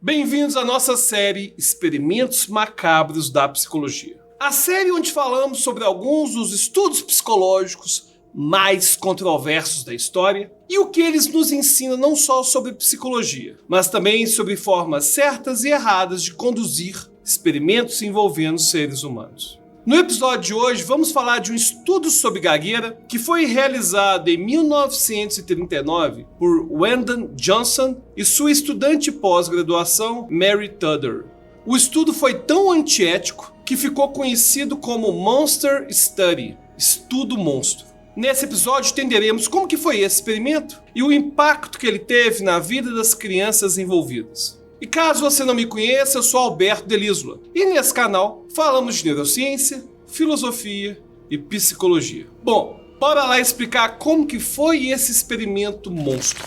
Bem-vindos à nossa série Experimentos Macabros da Psicologia. A série onde falamos sobre alguns dos estudos psicológicos mais controversos da história e o que eles nos ensinam não só sobre psicologia, mas também sobre formas certas e erradas de conduzir experimentos envolvendo seres humanos. No episódio de hoje, vamos falar de um estudo sobre gagueira que foi realizado em 1939 por Wyndham Johnson e sua estudante de pós-graduação, Mary Tudor. O estudo foi tão antiético que ficou conhecido como Monster Study, estudo monstro. Nesse episódio entenderemos como que foi esse experimento e o impacto que ele teve na vida das crianças envolvidas. E caso você não me conheça, eu sou Alberto Delisla. E nesse canal falamos de neurociência, filosofia e psicologia. Bom, bora lá explicar como que foi esse experimento monstro.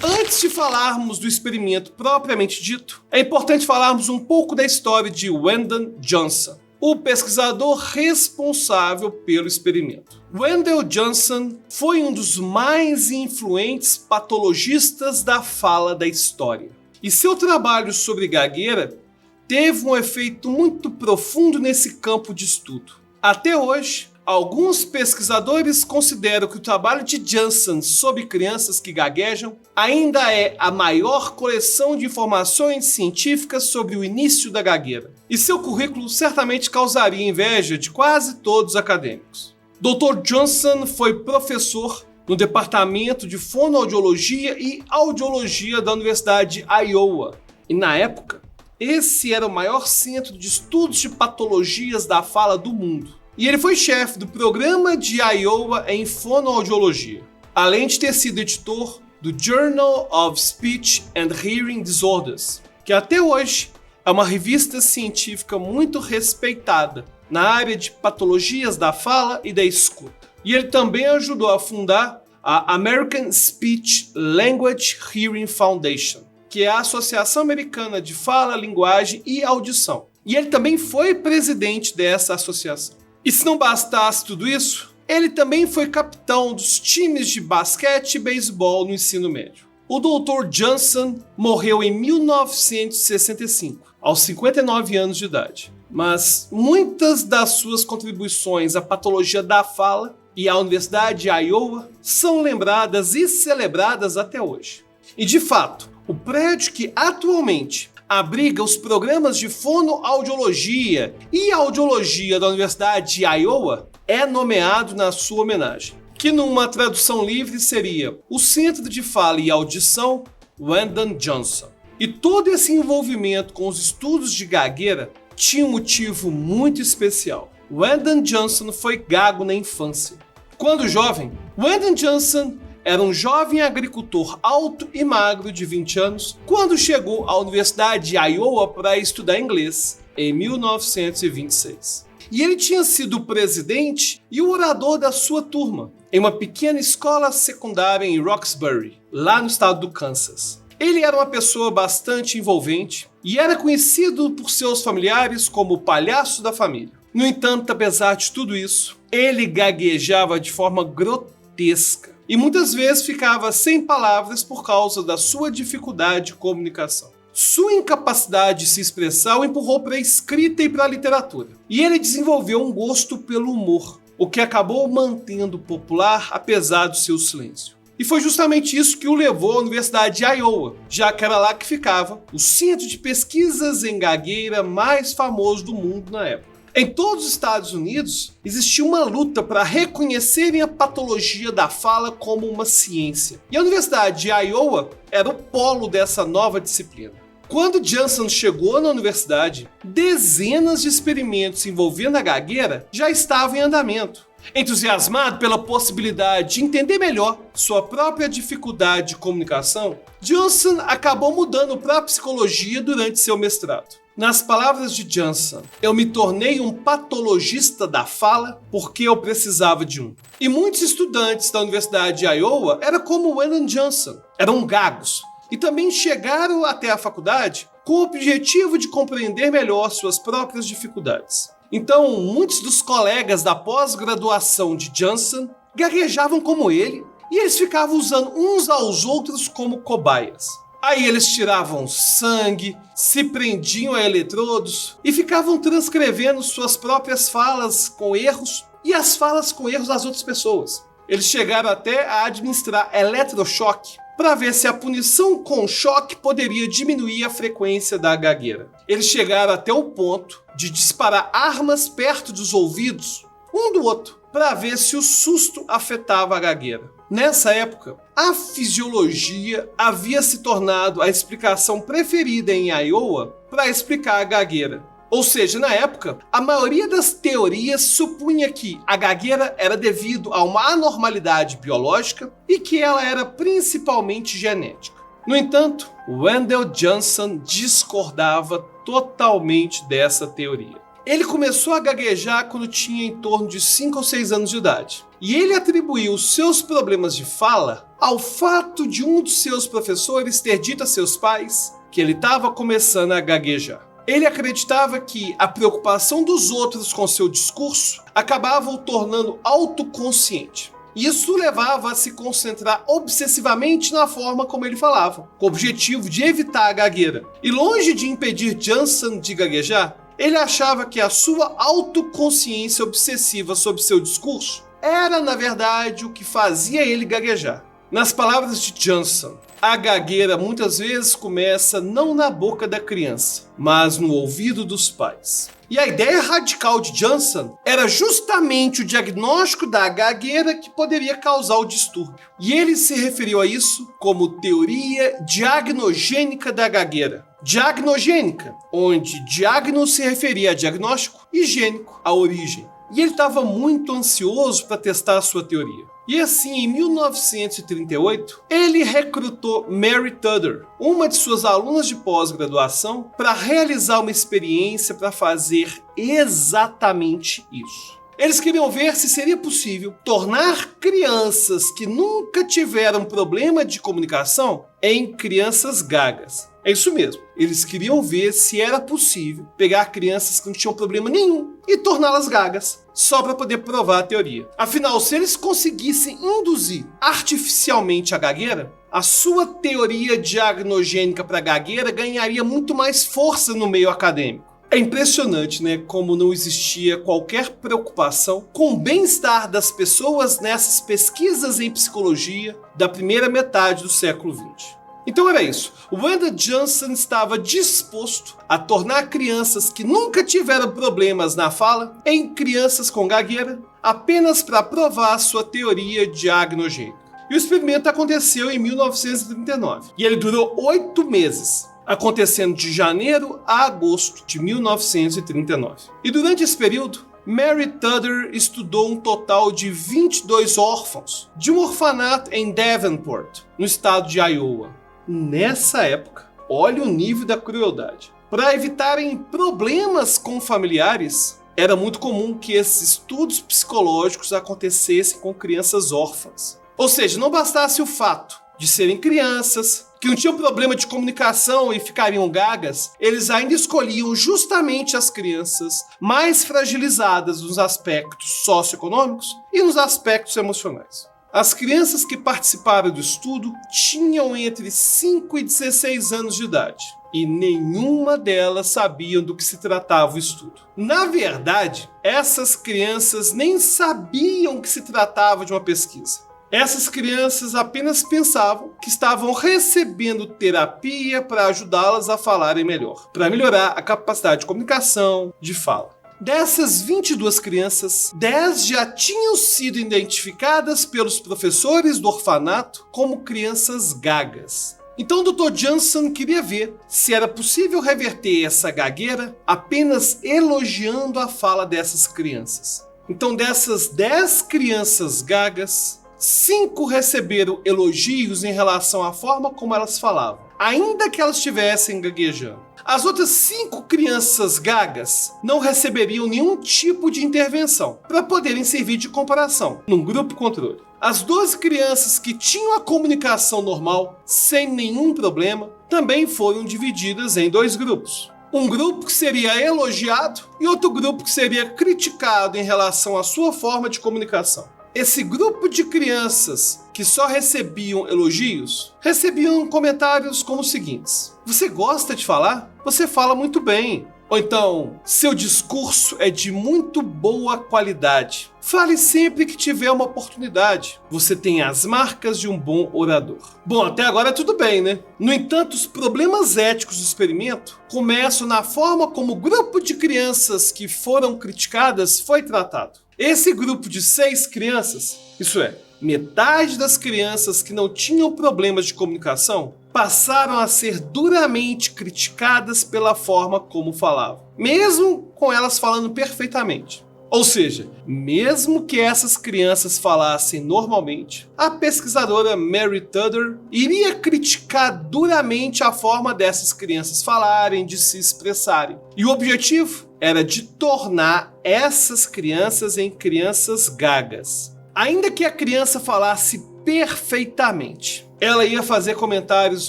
Antes de falarmos do experimento propriamente dito, é importante falarmos um pouco da história de Wyndham Johnson, o pesquisador responsável pelo experimento. Wyndham Johnson foi um dos mais influentes patologistas da fala da história. E seu trabalho sobre gagueira teve um efeito muito profundo nesse campo de estudo. Até hoje, alguns pesquisadores consideram que o trabalho de Johnson sobre crianças que gaguejam ainda é a maior coleção de informações científicas sobre o início da gagueira. E seu currículo certamente causaria inveja de quase todos os acadêmicos. Dr. Johnson foi professor no Departamento de Fonoaudiologia e Audiologia da Universidade de Iowa. E na época, esse era o maior centro de estudos de patologias da fala do mundo. E ele foi chefe do programa de Iowa em fonoaudiologia, além de ter sido editor do Journal of Speech and Hearing Disorders, que até hoje é uma revista científica muito respeitada na área de patologias da fala e da escuta. E ele também ajudou a fundar a American Speech Language Hearing Foundation, que é a Associação Americana de Fala, Linguagem e Audição. E ele também foi presidente dessa associação. E se não bastasse tudo isso, ele também foi capitão dos times de basquete e beisebol no ensino médio. O Dr. Johnson morreu em 1965, aos 59 anos de idade. Mas muitas das suas contribuições à patologia da fala e à Universidade de Iowa são lembradas e celebradas até hoje. E de fato, o prédio que atualmente abriga os programas de fonoaudiologia e audiologia da Universidade de Iowa é nomeado na sua homenagem, que numa tradução livre seria o Centro de Fala e Audição Wyndham Johnson. E todo esse envolvimento com os estudos de gagueira tinha um motivo muito especial. Wyndham Johnson foi gago na infância. Quando jovem, Wyndham Johnson era um jovem agricultor alto e magro de 20 anos quando chegou à Universidade de Iowa para estudar inglês em 1926. E ele tinha sido o presidente e o orador da sua turma em uma pequena escola secundária em Roxbury, lá no estado do Kansas. Ele era uma pessoa bastante envolvente e era conhecido por seus familiares como o palhaço da família. No entanto, apesar de tudo isso, ele gaguejava de forma grotesca e muitas vezes ficava sem palavras por causa da sua dificuldade de comunicação. Sua incapacidade de se expressar o empurrou para a escrita e para a literatura. E ele desenvolveu um gosto pelo humor, o que acabou mantendo popular apesar do seu silêncio. E foi justamente isso que o levou à Universidade de Iowa, já que era lá que ficava o centro de pesquisas em gagueira mais famoso do mundo na época. Em todos os Estados Unidos, existia uma luta para reconhecerem a patologia da fala como uma ciência. E a Universidade de Iowa era o polo dessa nova disciplina. Quando Johnson chegou na universidade, dezenas de experimentos envolvendo a gagueira já estavam em andamento. Entusiasmado pela possibilidade de entender melhor sua própria dificuldade de comunicação, Johnson acabou mudando para a psicologia durante seu mestrado. Nas palavras de Johnson, eu me tornei um patologista da fala porque eu precisava de um. E muitos estudantes da Universidade de Iowa eram como Wyndham Johnson, eram gagos. E também chegaram até a faculdade com o objetivo de compreender melhor suas próprias dificuldades. Então, muitos dos colegas da pós-graduação de Johnson gaguejavam como ele e eles ficavam usando uns aos outros como cobaias. Aí eles tiravam sangue, se prendiam a eletrodos e ficavam transcrevendo suas próprias falas com erros e as falas com erros das outras pessoas. Eles chegaram até a administrar eletrochoque para ver se a punição com choque poderia diminuir a frequência da gagueira. Eles chegaram até o ponto de disparar armas perto dos ouvidos, um do outro, para ver se o susto afetava a gagueira. Nessa época, a fisiologia havia se tornado a explicação preferida em Iowa para explicar a gagueira. Ou seja, na época, a maioria das teorias supunha que a gagueira era devido a uma anormalidade biológica e que ela era principalmente genética. No entanto, Wendell Johnson discordava totalmente dessa teoria. Ele começou a gaguejar quando tinha em torno de 5 ou 6 anos de idade. E ele atribuiu seus problemas de fala ao fato de um de seus professores ter dito a seus pais que ele estava começando a gaguejar. Ele acreditava que a preocupação dos outros com seu discurso acabava o tornando autoconsciente. Isso levava a se concentrar obsessivamente na forma como ele falava, com o objetivo de evitar a gagueira. E longe de impedir Johnson de gaguejar, ele achava que a sua autoconsciência obsessiva sobre seu discurso era, na verdade, o que fazia ele gaguejar. Nas palavras de Johnson, a gagueira muitas vezes começa não na boca da criança, mas no ouvido dos pais. E a ideia radical de Johnson era justamente o diagnóstico da gagueira que poderia causar o distúrbio. E ele se referiu a isso como teoria diagnogênica da gagueira. Diagnogênica, onde diagno se referia a diagnóstico e gênico, a origem. E ele estava muito ansioso para testar a sua teoria. E assim, em 1938, ele recrutou Mary Tudor, uma de suas alunas de pós-graduação, para realizar uma experiência para fazer exatamente isso. Eles queriam ver se seria possível tornar crianças que nunca tiveram problema de comunicação em crianças gagas. É isso mesmo, eles queriam ver se era possível pegar crianças que não tinham problema nenhum e torná-las gagas, só para poder provar a teoria. Afinal, se eles conseguissem induzir artificialmente a gagueira, a sua teoria diagnogênica para a gagueira ganharia muito mais força no meio acadêmico. É impressionante, né, como não existia qualquer preocupação com o bem-estar das pessoas nessas pesquisas em psicologia da primeira metade do século XX. Então era isso. Wendell Johnson estava disposto a tornar crianças que nunca tiveram problemas na fala em crianças com gagueira apenas para provar sua teoria diagnogênica. E o experimento aconteceu em 1939 e ele durou 8 meses, acontecendo de janeiro a agosto de 1939. E durante esse período, Mary Tudor estudou um total de 22 órfãos de um orfanato em Davenport, no estado de Iowa. Nessa época, olha o nível da crueldade. Para evitarem problemas com familiares, era muito comum que esses estudos psicológicos acontecessem com crianças órfãs. Ou seja, não bastasse o fato de serem crianças que não tinham problema de comunicação e ficariam gagas, eles ainda escolhiam justamente as crianças mais fragilizadas nos aspectos socioeconômicos e nos aspectos emocionais. As crianças que participaram do estudo tinham entre 5 e 16 anos de idade, e nenhuma delas sabiam do que se tratava o estudo. Na verdade, essas crianças nem sabiam que se tratava de uma pesquisa. Essas crianças apenas pensavam que estavam recebendo terapia para ajudá-las a falarem melhor, para melhorar a capacidade de comunicação, de fala. Dessas 22 crianças, 10 já tinham sido identificadas pelos professores do orfanato como crianças gagas. Então o Dr. Johnson queria ver se era possível reverter essa gagueira apenas elogiando a fala dessas crianças. Então dessas 10 crianças gagas, 5 receberam elogios em relação à forma como elas falavam, ainda que elas estivessem gaguejando. As outras 5 crianças gagas não receberiam nenhum tipo de intervenção para poderem servir de comparação num grupo controle. As 12 crianças que tinham a comunicação normal, sem nenhum problema, também foram divididas em 2 grupos. Um grupo que seria elogiado e outro grupo que seria criticado em relação à sua forma de comunicação. esse grupo de crianças que só recebiam elogios, recebiam comentários como os seguintes: você gosta de falar? Você fala muito bem. Ou então, seu discurso é de muito boa qualidade. Fale sempre que tiver uma oportunidade. Você tem as marcas de um bom orador. Bom, até agora tudo bem, né? No entanto, os problemas éticos do experimento começam na forma como o grupo de crianças que foram criticadas foi tratado. Esse grupo de 6 crianças, isso é, metade das crianças que não tinham problemas de comunicação, passaram a ser duramente criticadas pela forma como falavam, mesmo com elas falando perfeitamente. Ou seja, mesmo que essas crianças falassem normalmente, a pesquisadora Mary Tudor iria criticar duramente a forma dessas crianças falarem, de se expressarem. E o objetivo era de tornar essas crianças em crianças gagas. Ainda que a criança falasse perfeitamente, ela ia fazer comentários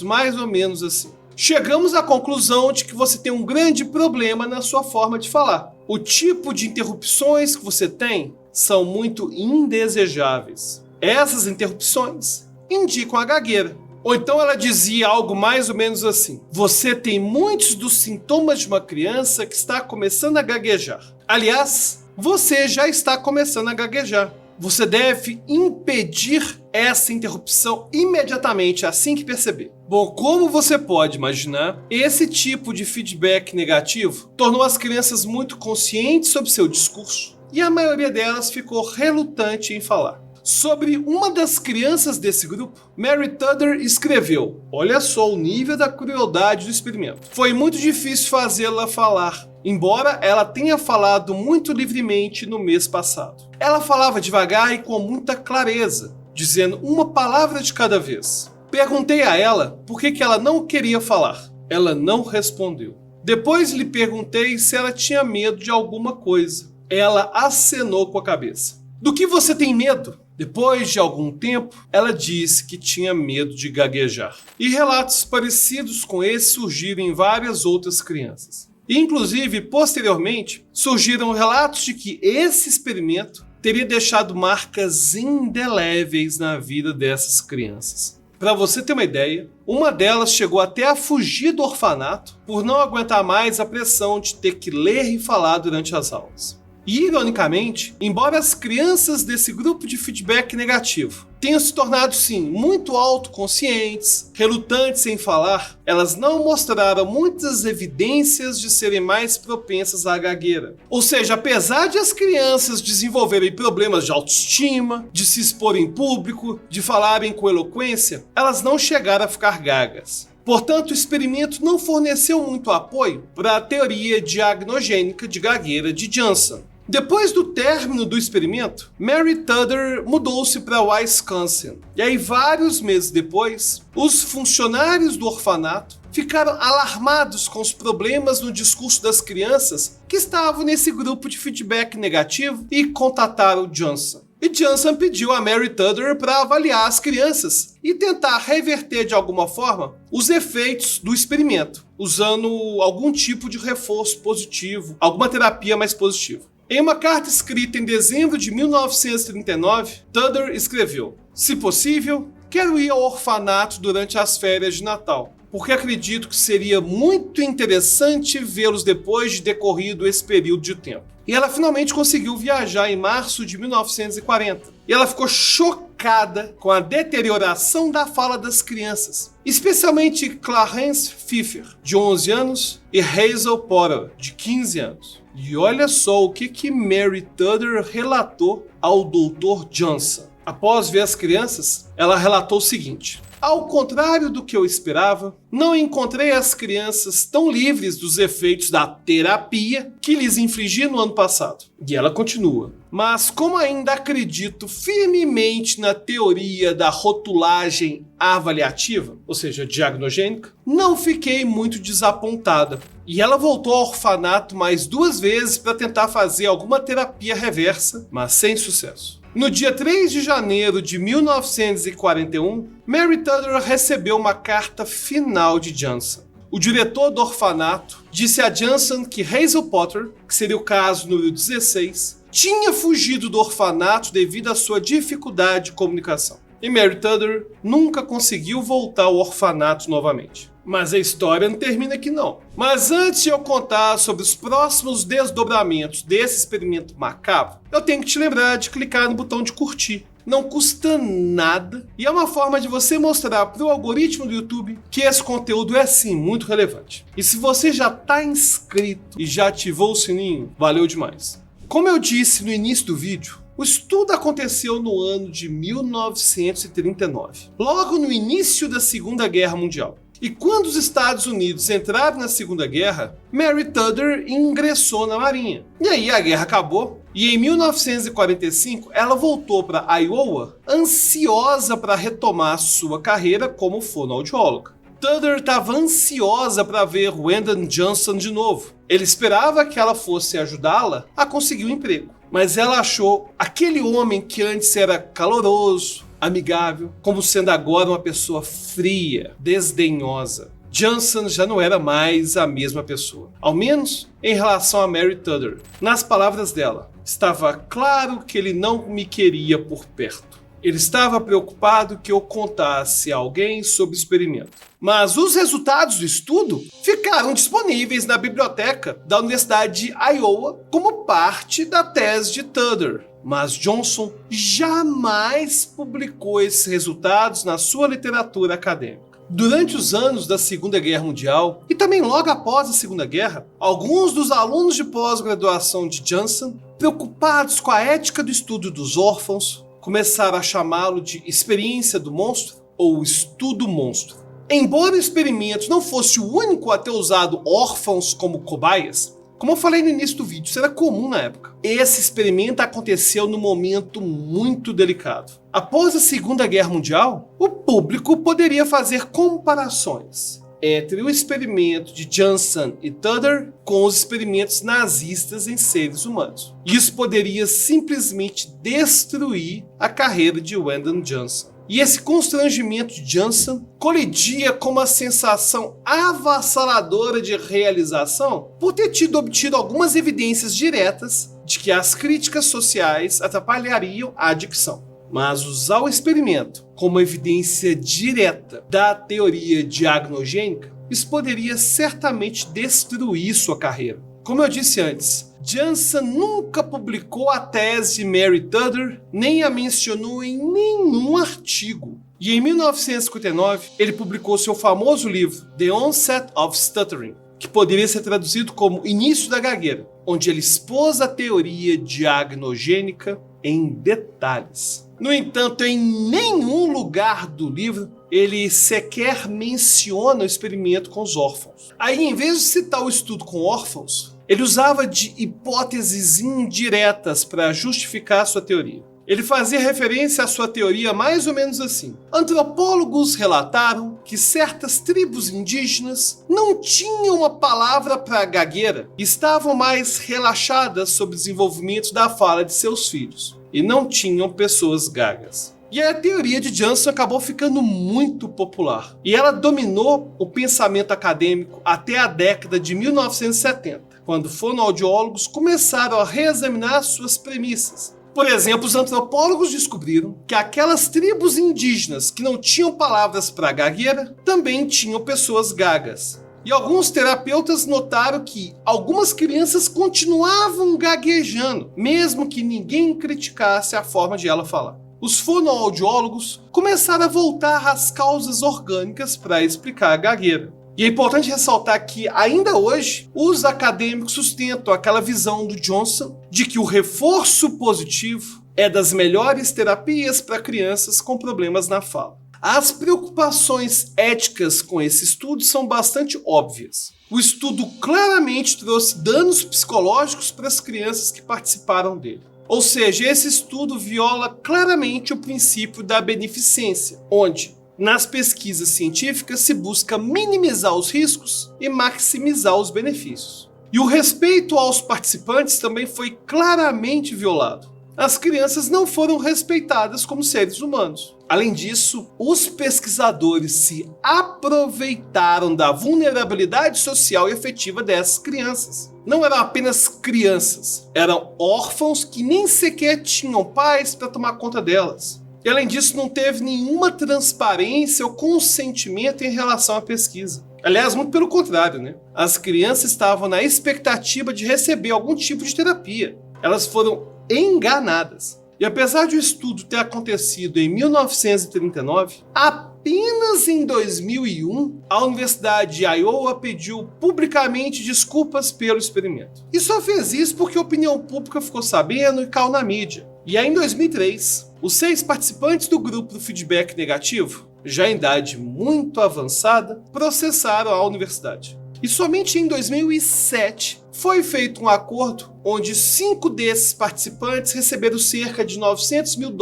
mais ou menos assim: chegamos à conclusão de que você tem um grande problema na sua forma de falar. O tipo de interrupções que você tem são muito indesejáveis. Essas interrupções indicam a gagueira. Ou então ela dizia algo mais ou menos assim: você tem muitos dos sintomas de uma criança que está começando a gaguejar. Aliás, você já está começando a gaguejar. Você deve impedir essa interrupção imediatamente assim que perceber. Bom, como você pode imaginar, esse tipo de feedback negativo tornou as crianças muito conscientes sobre seu discurso e a maioria delas ficou relutante em falar. Sobre uma das crianças desse grupo, Mary Tudor escreveu: olha só o nível da crueldade do experimento. Foi muito difícil fazê-la falar, embora ela tenha falado muito livremente no mês passado. Ela falava devagar e com muita clareza, dizendo uma palavra de cada vez. Perguntei a ela por que ela não queria falar. Ela não respondeu. Depois lhe perguntei se ela tinha medo de alguma coisa. Ela acenou com a cabeça. Do que você tem medo? Depois de algum tempo, ela disse que tinha medo de gaguejar. E relatos parecidos com esse surgiram em várias outras crianças. Inclusive, posteriormente, surgiram relatos de que esse experimento teria deixado marcas indeléveis na vida dessas crianças. Para você ter uma ideia, uma delas chegou até a fugir do orfanato por não aguentar mais a pressão de ter que ler e falar durante as aulas. E, ironicamente, embora as crianças desse grupo de feedback negativo tenham se tornado, sim, muito autoconscientes, relutantes em falar, elas não mostraram muitas evidências de serem mais propensas à gagueira. Ou seja, apesar de as crianças desenvolverem problemas de autoestima, de se expor em público, de falarem com eloquência, elas não chegaram a ficar gagas. Portanto, o experimento não forneceu muito apoio para a teoria diagnogênica de gagueira de Johnson. Depois do término do experimento, Mary Tudor mudou-se para Wisconsin. E aí, vários meses depois, os funcionários do orfanato ficaram alarmados com os problemas no discurso das crianças que estavam nesse grupo de feedback negativo e contataram Johnson. E Johnson pediu a Mary Tudor para avaliar as crianças e tentar reverter de alguma forma os efeitos do experimento, usando algum tipo de reforço positivo, alguma terapia mais positiva. Em uma carta escrita em dezembro de 1939, Tudor escreveu: se possível, quero ir ao orfanato durante as férias de Natal, porque acredito que seria muito interessante vê-los depois de decorrido esse período de tempo. E ela finalmente conseguiu viajar em março de 1940. E ela ficou chocada com a deterioração da fala das crianças, especialmente Clarence Pfeiffer, de 11 anos, e Hazel Potter, de 15 anos. E olha só o que Mary Tudor relatou ao Dr. Johnson. Após ver as crianças, ela relatou o seguinte: ao contrário do que eu esperava, não encontrei as crianças tão livres dos efeitos da terapia que lhes infligi no ano passado. E ela continua: mas como ainda acredito firmemente na teoria da rotulagem avaliativa, ou seja, diagnogênica, não fiquei muito desapontada. E ela voltou ao orfanato mais 2 vezes para tentar fazer alguma terapia reversa, mas sem sucesso. No dia 3 de janeiro de 1941, Mary Tudor recebeu uma carta final de Johnson. O diretor do orfanato disse a Johnson que Hazel Potter, que seria o caso número 16, tinha fugido do orfanato devido à sua dificuldade de comunicação. E Mary Tudor nunca conseguiu voltar ao orfanato novamente. Mas a história não termina aqui não. Mas antes de eu contar sobre os próximos desdobramentos desse experimento macabro, eu tenho que te lembrar de clicar no botão de curtir. Não custa nada e é uma forma de você mostrar para o algoritmo do YouTube que esse conteúdo é sim muito relevante. E se você já está inscrito e já ativou o sininho, valeu demais. Como eu disse no início do vídeo, o estudo aconteceu no ano de 1939, logo no início da Segunda Guerra Mundial. E quando os Estados Unidos entraram na Segunda Guerra, Mary Tudor ingressou na Marinha. E aí a guerra acabou e em 1945 ela voltou para Iowa, ansiosa para retomar sua carreira como fonoaudióloga. Tudor estava ansiosa para ver Lyndon Johnson de novo. Ele esperava que ela fosse ajudá-la a conseguir um emprego. Mas ela achou aquele homem que antes era caloroso, amigável, como sendo agora uma pessoa fria, desdenhosa. Johnson já não era mais a mesma pessoa, ao menos em relação a Mary Tudor. Nas palavras dela, estava claro que ele não me queria por perto. Ele estava preocupado que eu contasse a alguém sobre o experimento. Mas os resultados do estudo ficaram disponíveis na biblioteca da Universidade de Iowa como parte da tese de Tudor. Mas Johnson jamais publicou esses resultados na sua literatura acadêmica. Durante os anos da Segunda Guerra Mundial e também logo após a Segunda Guerra, alguns dos alunos de pós-graduação de Johnson, preocupados com a ética do estudo dos órfãos, começaram a chamá-lo de experiência do monstro ou estudo monstro. Embora o experimento não fosse o único a ter usado órfãos como cobaias, como eu falei no início do vídeo, isso era comum na época. Esse experimento aconteceu num momento muito delicado. Após a Segunda Guerra Mundial, o público poderia fazer comparações entre o experimento de Johnson e Tudor com os experimentos nazistas em seres humanos. Isso poderia simplesmente destruir a carreira de Lyndon Johnson. E esse constrangimento de Johnson colidia com uma sensação avassaladora de realização por ter obtido algumas evidências diretas de que as críticas sociais atrapalhariam a adicção. Mas usar o experimento como evidência direta da teoria diagnogênica, isso poderia certamente destruir sua carreira. Como eu disse antes, Johnson nunca publicou a tese de Mary Tudor, nem a mencionou em nenhum artigo. E em 1959, ele publicou seu famoso livro, The Onset of Stuttering, que poderia ser traduzido como Início da Gagueira, onde ele expôs a teoria diagnogênica em detalhes. No entanto, em nenhum lugar do livro ele sequer menciona o experimento com os órfãos. Aí, em vez de citar o estudo com órfãos, ele usava de hipóteses indiretas para justificar sua teoria. Ele fazia referência à sua teoria mais ou menos assim. Antropólogos relataram que certas tribos indígenas não tinham uma palavra para gagueira e estavam mais relaxadas sobre o desenvolvimento da fala de seus filhos, e não tinham pessoas gagas. E a teoria de Johnson acabou ficando muito popular, e ela dominou o pensamento acadêmico até a década de 1970, quando fonoaudiólogos começaram a reexaminar suas premissas. Por exemplo, os antropólogos descobriram que aquelas tribos indígenas que não tinham palavras para gagueira também tinham pessoas gagas. E alguns terapeutas notaram que algumas crianças continuavam gaguejando, mesmo que ninguém criticasse a forma de ela falar. Os fonoaudiólogos começaram a voltar às causas orgânicas para explicar a gagueira. E é importante ressaltar que, ainda hoje, os acadêmicos sustentam aquela visão do Johnson de que o reforço positivo é das melhores terapias para crianças com problemas na fala. As preocupações éticas com esse estudo são bastante óbvias. O estudo claramente trouxe danos psicológicos para as crianças que participaram dele. Ou seja, esse estudo viola claramente o princípio da beneficência, onde nas pesquisas científicas se busca minimizar os riscos e maximizar os benefícios. E o respeito aos participantes também foi claramente violado. As crianças não foram respeitadas como seres humanos. Além disso, os pesquisadores se aproveitaram da vulnerabilidade social e afetiva dessas crianças. não eram apenas crianças, eram órfãos que nem sequer tinham pais para tomar conta delas. E além disso, não teve nenhuma transparência ou consentimento em relação à pesquisa. Aliás, muito pelo contrário, né? As crianças estavam na expectativa de receber algum tipo de terapia. Elas foram enganadas. E apesar de o estudo ter acontecido em 1939, apenas em 2001, a Universidade de Iowa pediu publicamente desculpas pelo experimento. E só fez isso porque a opinião pública ficou sabendo e caiu na mídia. E aí, em 2003, os 6 participantes do grupo do feedback negativo, já em idade muito avançada, processaram a universidade. E somente em 2007 foi feito um acordo onde 5 desses participantes receberam cerca de $900 mil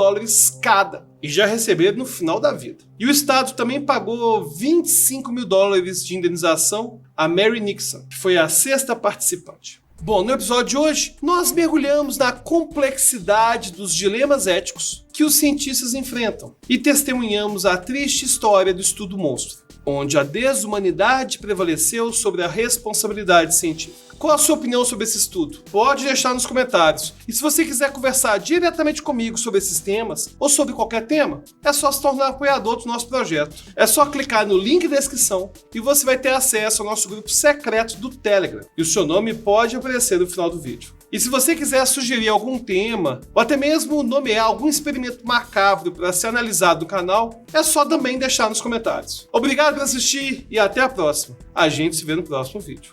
cada, e já receberam no final da vida. E o Estado também pagou $25 mil de indenização a Mary Nixon, que foi a 6ª participante. Bom, no episódio de hoje, nós mergulhamos na complexidade dos dilemas éticos que os cientistas enfrentam e testemunhamos a triste história do estudo monstro, onde a desumanidade prevaleceu sobre a responsabilidade científica. Qual a sua opinião sobre esse estudo? Pode deixar nos comentários. E se você quiser conversar diretamente comigo sobre esses temas, ou sobre qualquer tema, é só se tornar apoiador do nosso projeto. É só clicar no link da descrição e você vai ter acesso ao nosso grupo secreto do Telegram. E o seu nome pode aparecer no final do vídeo. E se você quiser sugerir algum tema, ou até mesmo nomear algum experimento macabro para ser analisado no canal, é só também deixar nos comentários. Obrigado por assistir e até a próxima. A gente se vê no próximo vídeo.